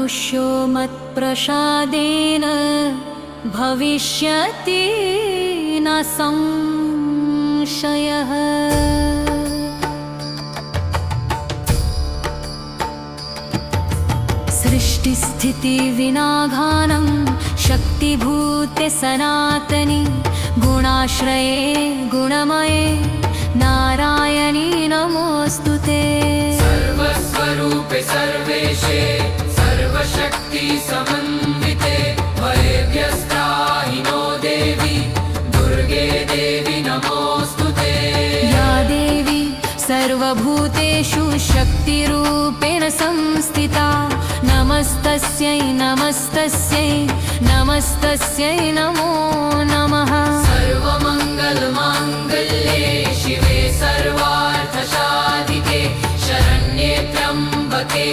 मनुष्यो मत्प्रसादेन भविष्यति न संशयः। सृष्टिस्थितिविनाशानं शक्तिभूते सनातनी गुणाश्रये गुणमये नारायणी नमोऽस्तुते। सर्वस्वरूपे सर्वेशे सर्वशक्ति समन्विते भयव्यस्त्राहिनो देवी दुर्गे देवी नमोऽस्तुते। या देवी सर्वभूतेषु शक्तिरूपेण संस्थिता नमस्तस्यै नमस्तस्यै नमस्तस्यै नमो नमः। सर्वमङ्गलमाङ्गल्ये शिवे सर्वार्थसाधिके शरण्ये त्र्यम्बके